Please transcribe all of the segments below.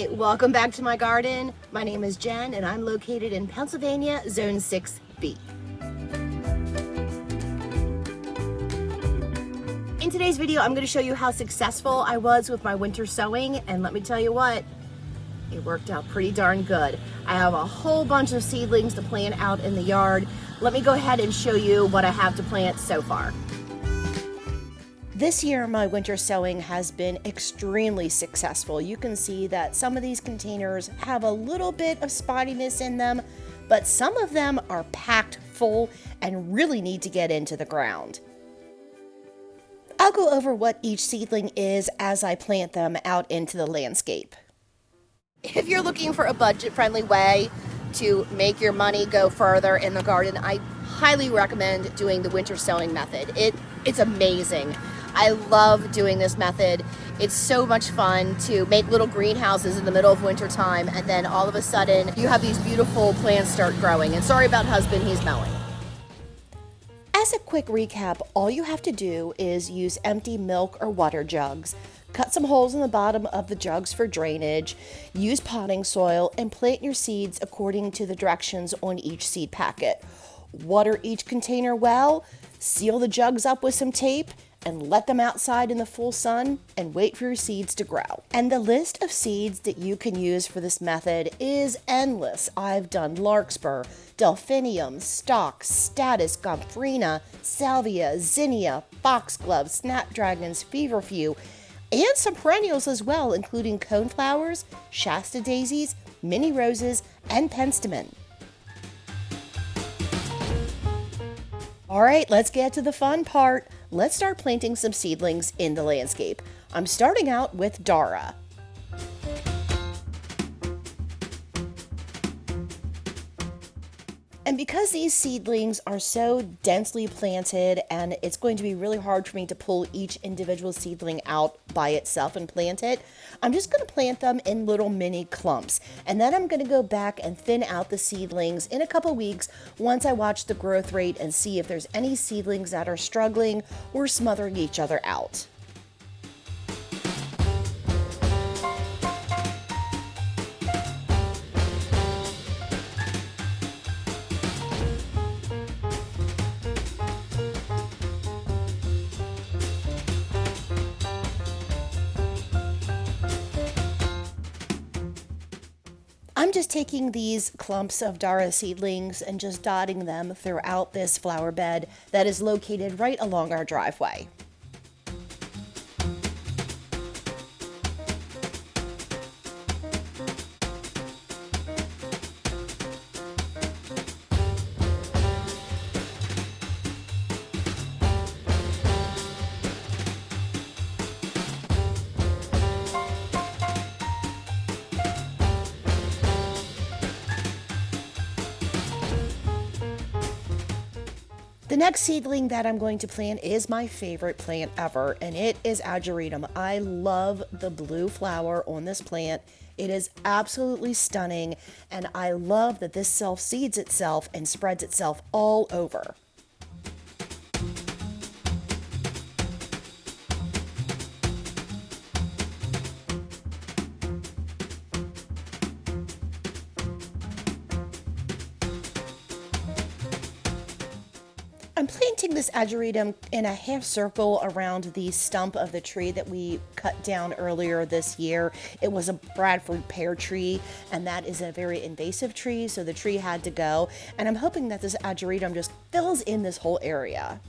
Hi, welcome back to my garden. My name is Jen and I'm located in Pennsylvania, Zone 6B. In today's video, I'm going to show you how successful I was with my winter sowing, and let me tell you what, it worked out pretty darn good. I have a whole bunch of seedlings to plant out in the yard. Let me go ahead and show you what I have to plant so far. This year, my winter sowing has been extremely successful. You can see that some of these containers have a little bit of spottiness in them, but some of them are packed full and really need to get into the ground. I'll go over what each seedling is as I plant them out into the landscape. If you're looking for a budget-friendly way to make your money go further in the garden, I highly recommend doing the winter sowing method. It's amazing. I love doing this method. It's so much fun to make little greenhouses in the middle of winter time, and then all of a sudden you have these beautiful plants start growing. And sorry about husband, he's mowing. As a quick recap, all you have to do is use empty milk or water jugs, cut some holes in the bottom of the jugs for drainage, use potting soil, and plant your seeds according to the directions on each seed packet. Water each container well, seal the jugs up with some tape, and let them outside in the full sun and wait for your seeds to grow. And the list of seeds that you can use for this method is endless. I've done larkspur, delphinium, stock, status, gomphrena, salvia, zinnia, foxglove, snapdragons, feverfew, and some perennials as well, including coneflowers, Shasta daisies, mini roses, and penstemon. All right, let's get to the fun part. Let's start planting some seedlings in the landscape. I'm starting out with Dara. And because these seedlings are so densely planted and it's going to be really hard for me to pull each individual seedling out by itself and plant it, I'm just going to plant them in little mini clumps. And then I'm going to go back and thin out the seedlings in a couple weeks once I watch the growth rate and see if there's any seedlings that are struggling or smothering each other out. I'm just taking these clumps of Dara seedlings and just dotting them throughout this flower bed that is located right along our driveway. The next seedling that I'm going to plant is my favorite plant ever, and it is Ageratum. I love the blue flower on this plant. It is absolutely stunning, and I love that this self-seeds itself and spreads itself all over. I'm planting this Ageratum in a half circle around the stump of the tree that we cut down earlier this year. It was a Bradford pear tree, and that is a very invasive tree, so the tree had to go. And I'm hoping that this Ageratum just fills in this whole area.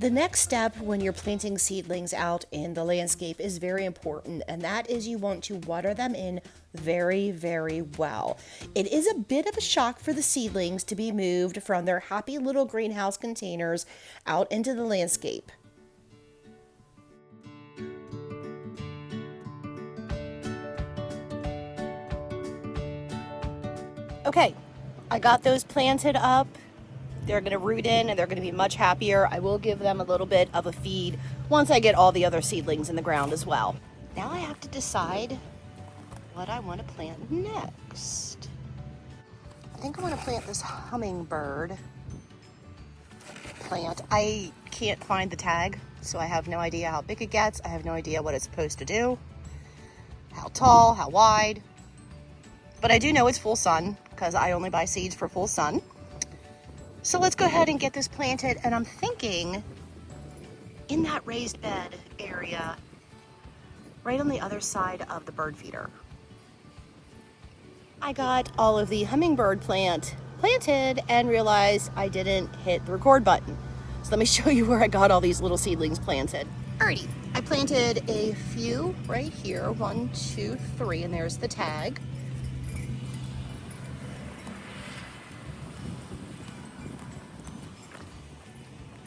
The next step when you're planting seedlings out in the landscape is very important, and that is you want to water them in very, very well. It is a bit of a shock for the seedlings to be moved from their happy little greenhouse containers out into the landscape. Okay, I got those planted up. They're going to root in and they're going to be much happier. I will give them a little bit of a feed once I get all the other seedlings in the ground as well. Now I have to decide what I want to plant next. I think I want to plant this hummingbird plant. I can't find the tag, so I have no idea how big it gets. I have no idea what it's supposed to do, how tall, how wide. But I do know it's full sun because I only buy seeds for full sun. So let's go ahead and get this planted, and I'm thinking in that raised bed area, right on the other side of the bird feeder. I got all of the hummingbird plant planted and realized I didn't hit the record button. So let me show you where I got all these little seedlings planted. Alrighty, I planted a few right here, 1, 2, 3, and there's the tag.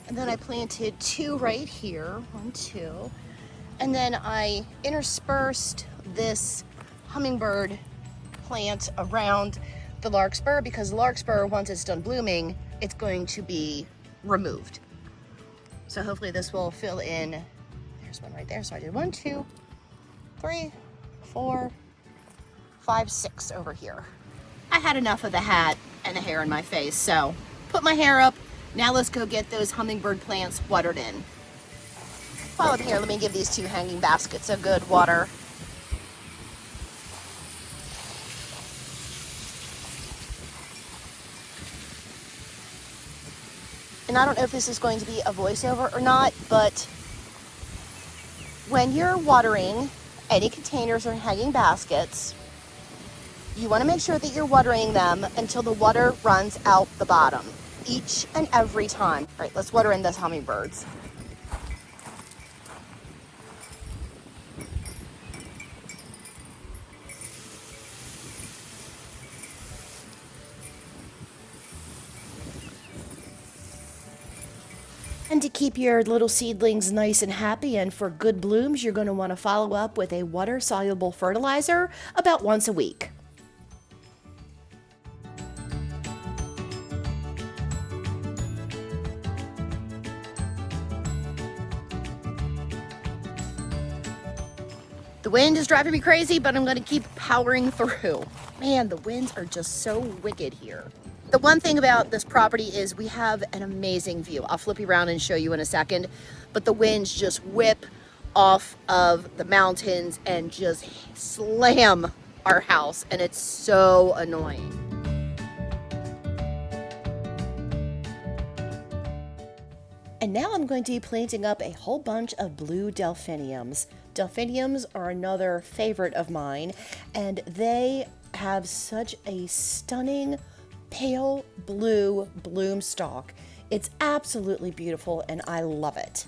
And then I planted 2 right here, 1, 2. And then I interspersed this hummingbird plant around the larkspur because the larkspur, once it's done blooming, it's going to be removed. So hopefully this will fill in. There's one right there. So I did 1, 2, 3, 4, 5, 6 over here. I had enough of the hat and the hair in my face, so put my hair up. Now let's go get those hummingbird plants watered in. While I'm here, let me give these 2 hanging baskets a good water. And I don't know if this is going to be a voiceover or not, but when you're watering any containers or hanging baskets, you want to make sure that you're watering them until the water runs out the bottom. Each and every time. All right, let's water in those hummingbirds. And to keep your little seedlings nice and happy and for good blooms, you're going to want to follow up with a water-soluble fertilizer about once a week. The wind is driving me crazy, but I'm going to keep powering through. Man, the winds are just so wicked here. The one thing about this property is we have an amazing view. I'll flip you around and show you in a second, but the winds just whip off of the mountains and just slam our house, and it's so annoying. And now I'm going to be planting up a whole bunch of blue delphiniums. Delphiniums are another favorite of mine, and they have such a stunning pale blue bloom stalk. It's absolutely beautiful, and I love it.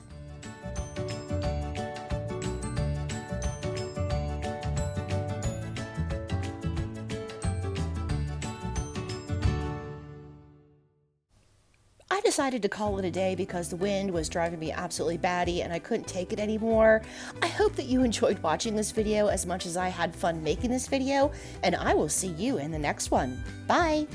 I decided to call it a day because the wind was driving me absolutely batty and I couldn't take it anymore. I hope that you enjoyed watching this video as much as I had fun making this video, and I will see you in the next one. Bye!